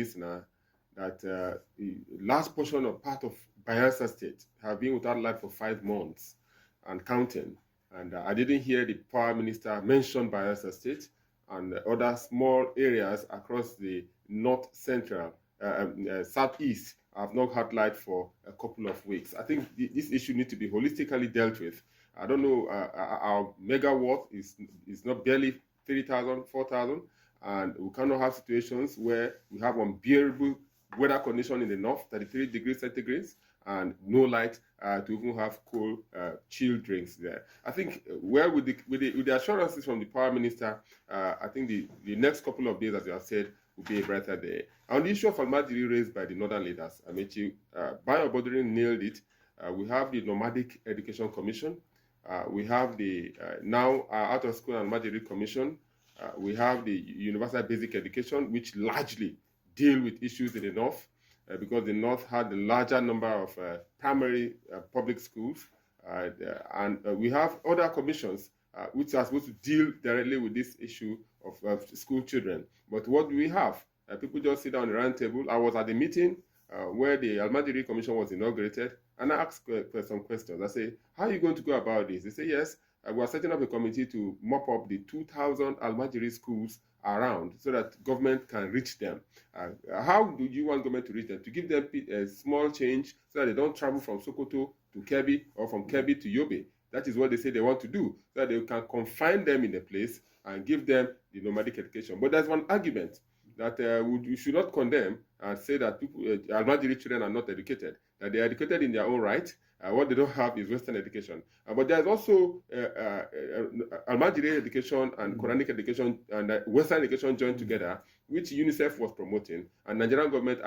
listener that the last portion of part of Bayelsa State have been without light for 5 months and counting. And I didn't hear the power minister mention Bayelsa State and other small areas across the north central, southeast have not had light for a couple of weeks. I think this issue needs to be holistically dealt with. I don't know, our megawatt is not barely 3,000, 4,000, and we cannot have situations where we have unbearable weather condition in the north, 33 degrees centigrade, and no light to even have cool, chilled drinks there. I think with the assurances from the power minister, I think the next couple of days, as you have said, will be a brighter day. On the issue of Almajiri raised by the northern leaders, Amechi, Bayo Bodrin nailed it. We have the Nomadic Education Commission. We have the now Out of School Almajiri Commission. We have the Universal Basic Education, which largely deal with issues in the north, because the north had the larger number of primary public schools. And we have other commissions which are supposed to deal directly with this issue of school children. But what do we have? People just sit down the round table. I was at the meeting where the Almajiri Commission was inaugurated, and I asked some questions. I say, how are you going to go about this? They say, yes, we are setting up a committee to mop up the 2,000 Almajiri schools around so that government can reach them. How do you want government to reach them? To give them a small change so that they don't travel from Sokoto to Kebbi or from Kebbi to Yobe. That is what they say they want to do, so that they can confine them in a place and give them the nomadic education. But there's one argument that we should not condemn and say that people, Almajiri children are not educated, that they are educated in their own right. What they don't have is Western education. But there's also Almajiri education and Quranic education and Western education joined together, which UNICEF was promoting, and Nigerian government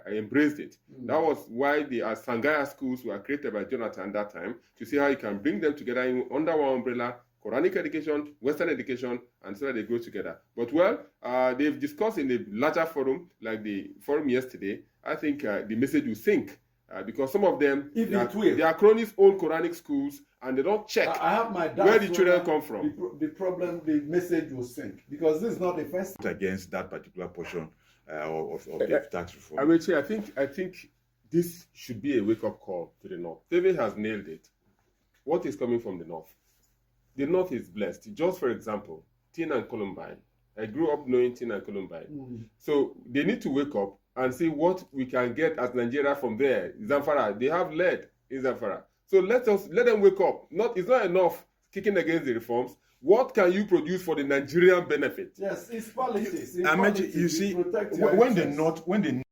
embraced it. That was why the Sangaya schools were created by Jonathan that time, to see how you can bring them together under one umbrella, Quranic education, Western education, and so that they go together. But they've discussed in the larger forum, like the forum yesterday. I think the message will sink. Because some of them, they are cronies own Quranic schools, and they don't check I have my where the children come from. The message will sink, because this is not the first against that particular portion of the tax reform. I think this should be a wake-up call to the north. David has nailed it. What is coming from the north? The north is blessed. Just for example, Tin and Columbine. I grew up knowing Tin and Columbine. So they need to wake up and see what we can get as Nigeria from there. Zamfara, they have lead in Zamfara. So let them wake up. It's not enough kicking against the reforms. What can you produce for the Nigerian benefit? Yes, it's politics. You see, when the